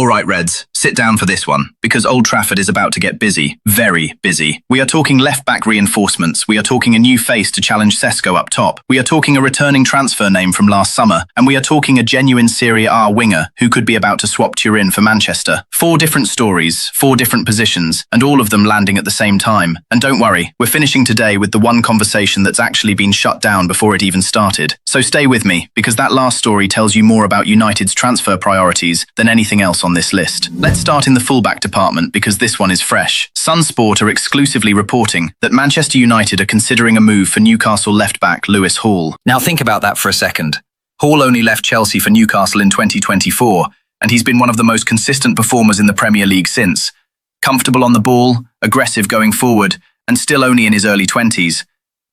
All right, Reds, sit down for this one, because Old Trafford is about to get busy, very busy. We are talking left-back reinforcements, we are talking a new face to challenge Šeško up top, we are talking a returning transfer name from last summer, and we are talking a genuine Serie A winger who could be about to swap Turin for Manchester. 4 different stories, 4 different positions, and all of them landing at the same time. And don't worry, we're finishing today with the one conversation that's actually been shut down before it even started. So stay with me, because that last story tells you more about United's transfer priorities than anything else on this list. Let's start in the fullback department because this one is fresh. Sun Sport are exclusively reporting that Manchester United are considering a move for Newcastle left-back Lewis Hall. Now think about that for a second. Hall only left Chelsea for Newcastle in 2024, and he's been one of the most consistent performers in the Premier League since. Comfortable on the ball, aggressive going forward, and still only in his early 20s.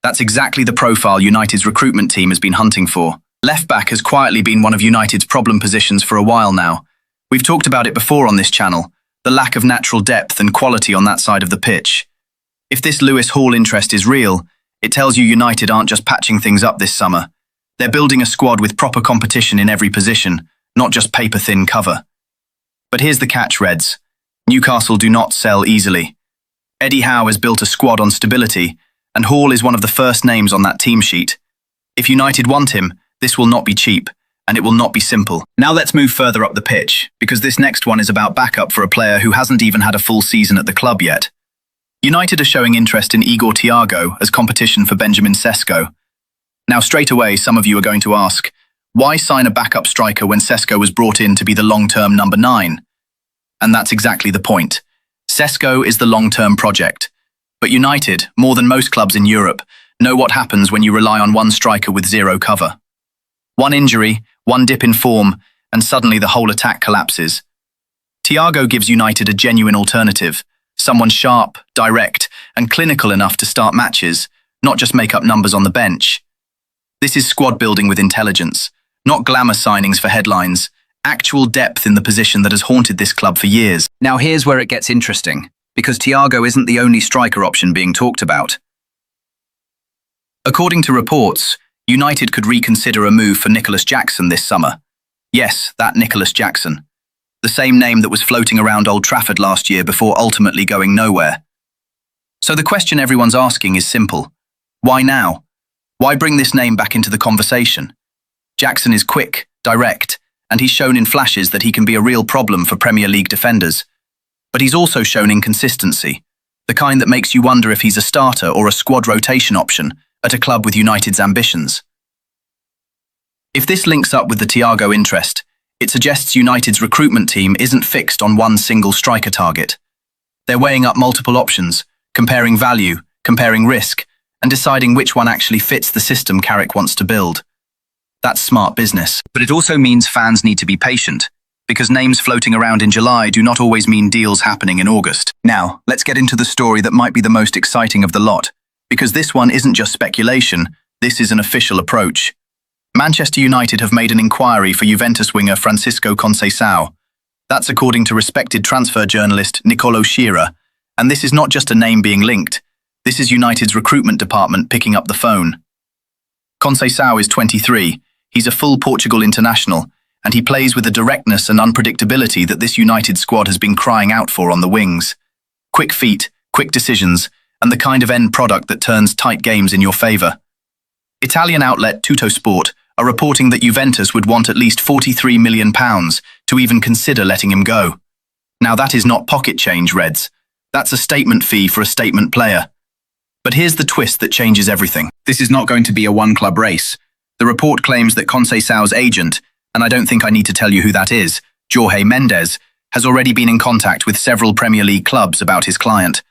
That's exactly the profile United's recruitment team has been hunting for. Left-back has quietly been one of United's problem positions for a while now. We've talked about it before on this channel, the lack of natural depth and quality on that side of the pitch. If this Lewis Hall interest is real, it tells you United aren't just patching things up this summer. They're building a squad with proper competition in every position, not just paper-thin cover. But here's the catch, Reds. Newcastle do not sell easily. Eddie Howe has built a squad on stability, and Hall is one of the first names on that team sheet. If United want him, this will not be cheap, and it will not be simple. Now let's move further up the pitch, because this next one is about backup for a player who hasn't even had a full season at the club yet. United are showing interest in Igor Thiago as competition for Benjamin Šeško. Now straight away, some of you are going to ask, why sign a backup striker when Šeško was brought in to be the long-term number 9? And that's exactly the point. Šeško is the long-term project. But United, more than most clubs in Europe, know what happens when you rely on one striker with zero cover. One injury, one dip in form, and suddenly the whole attack collapses. Thiago gives United a genuine alternative, someone sharp, direct, and clinical enough to start matches, not just make up numbers on the bench. This is squad building with intelligence, not glamour signings for headlines, actual depth in the position that has haunted this club for years. Now here's where it gets interesting, because Thiago isn't the only striker option being talked about. According to reports, United could reconsider a move for Nicolas Jackson this summer. Yes, that Nicolas Jackson. The same name that was floating around Old Trafford last year before ultimately going nowhere. So the question everyone's asking is simple. Why now? Why bring this name back into the conversation? Jackson is quick, direct, and he's shown in flashes that he can be a real problem for Premier League defenders. But he's also shown inconsistency, the kind that makes you wonder if he's a starter or a squad rotation option at a club with United's ambitions. If this links up with the Thiago interest, it suggests United's recruitment team isn't fixed on one single striker target. They're weighing up multiple options, comparing value, comparing risk, and deciding which one actually fits the system Carrick wants to build. That's smart business. But it also means fans need to be patient, because names floating around in July do not always mean deals happening in August. Now, let's get into the story that might be the most exciting of the lot, because this one isn't just speculation, this is an official approach. Manchester United have made an inquiry for Juventus winger Francisco Conceição. That's according to respected transfer journalist Nicolas Jackson, and this is not just a name being linked, this is United's recruitment department picking up the phone. Conceicao is 23, he's a full Portugal international, and he plays with the directness and unpredictability that this United squad has been crying out for on the wings. Quick feet, quick decisions, and the kind of end product that turns tight games in your favour. Italian outlet Tuttosport are reporting that Juventus would want at least £43 million to even consider letting him go. Now that is not pocket change, Reds. That's a statement fee for a statement player. But here's the twist that changes everything. This is not going to be a one-club race. The report claims that Conceição's agent, and I don't think I need to tell you who that is, Jorge Mendes, has already been in contact with several Premier League clubs about his client.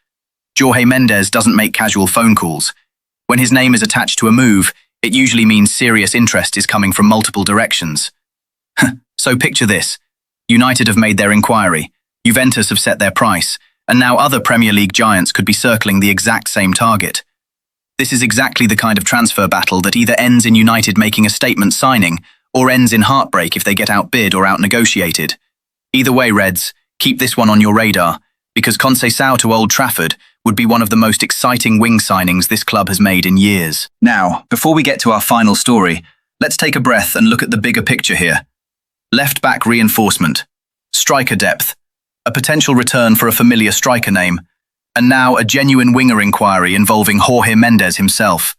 Jorge Mendes doesn't make casual phone calls. When his name is attached to a move, it usually means serious interest is coming from multiple directions. So picture this. United have made their inquiry, Juventus have set their price, and now other Premier League giants could be circling the exact same target. This is exactly the kind of transfer battle that either ends in United making a statement signing, or ends in heartbreak if they get outbid or outnegotiated. Either way, Reds, keep this one on your radar, because Conceicao to Old Trafford would be one of the most exciting wing signings this club has made in years. Now, before we get to our final story, let's take a breath and look at the bigger picture here. Left-back reinforcement. striker depth, a potential return for a familiar striker name, and now a genuine winger inquiry involving Jorge Mendes himself.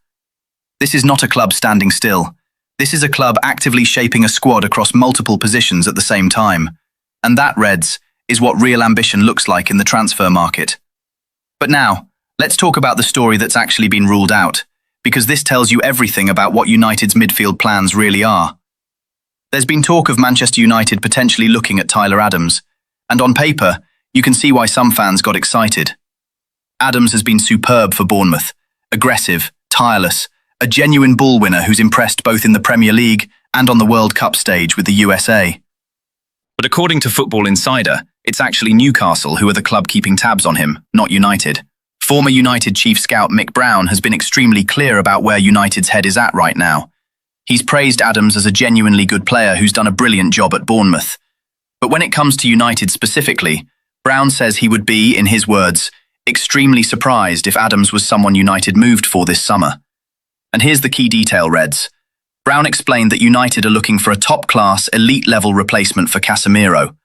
This is not a club standing still. This is a club actively shaping a squad across multiple positions at the same time. And that, Reds, is what real ambition looks like in the transfer market. But now, let's talk about the story that's actually been ruled out, because this tells you everything about what United's midfield plans really are. There's been talk of Manchester United potentially looking at Tyler Adams, and on paper, you can see why some fans got excited. Adams has been superb for Bournemouth, aggressive, tireless, a genuine ball winner who's impressed both in the Premier League and on the World Cup stage with the USA. But according to Football Insider, it's actually Newcastle who are the club keeping tabs on him, not United. Former United chief scout Mick Brown has been extremely clear about where United's head is at right now. He's praised Adams as a genuinely good player who's done a brilliant job at Bournemouth. But when it comes to United specifically, Brown says he would be, in his words, extremely surprised if Adams was someone United moved for this summer. And here's the key detail, Reds. Brown explained that United are looking for a top-class, elite-level replacement for Casemiro,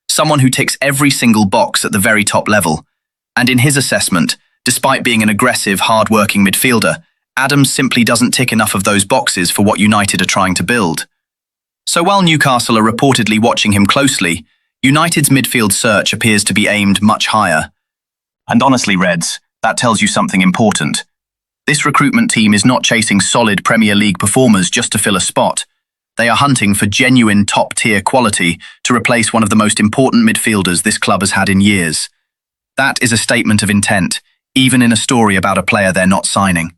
someone who ticks every single box at the very top level. And in his assessment, despite being an aggressive, hard-working midfielder, Adams simply doesn't tick enough of those boxes for what United are trying to build. So while Newcastle are reportedly watching him closely, United's midfield search appears to be aimed much higher. And honestly, Reds, that tells you something important. This recruitment team is not chasing solid Premier League performers just to fill a spot. They are hunting for genuine top-tier quality to replace one of the most important midfielders this club has had in years. That is a statement of intent, even in a story about a player they're not signing.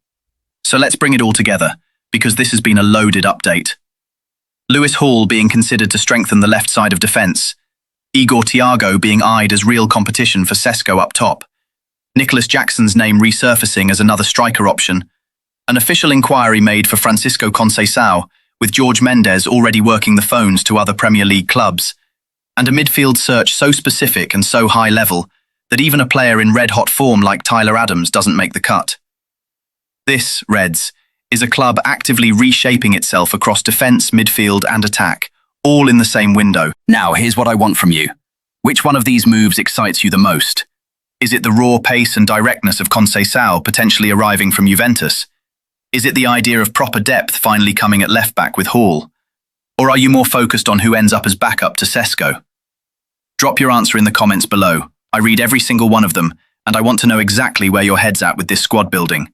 So let's bring it all together, because this has been a loaded update. Lewis Hall being considered to strengthen the left side of defence. Igor Thiago being eyed as real competition for Šeško up top. Nicolas Jackson's name resurfacing as another striker option. An official inquiry made for Francisco Conceição, with Jorge Mendes already working the phones to other Premier League clubs. And a midfield search so specific and so high level that even a player in red-hot form like Tyler Adams doesn't make the cut. This, Reds, is a club actively reshaping itself across defence, midfield and attack, all in the same window. Now, here's what I want from you. Which one of these moves excites you the most? Is it the raw pace and directness of Conceicao potentially arriving from Juventus? Is it the idea of proper depth finally coming at left-back with Hall? Or are you more focused on who ends up as backup to Šeško? Drop your answer in the comments below. I read every single one of them, and I want to know exactly where your head's at with this squad building.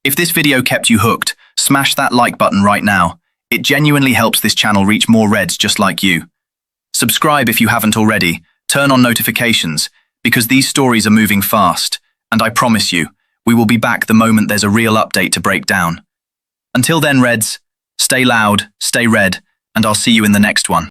If this video kept you hooked, smash that like button right now. It genuinely helps this channel reach more Reds just like you. Subscribe if you haven't already, turn on notifications, because these stories are moving fast, and I promise you, we will be back the moment there's a real update to break down. Until then, Reds, stay loud, stay red, and I'll see you in the next one.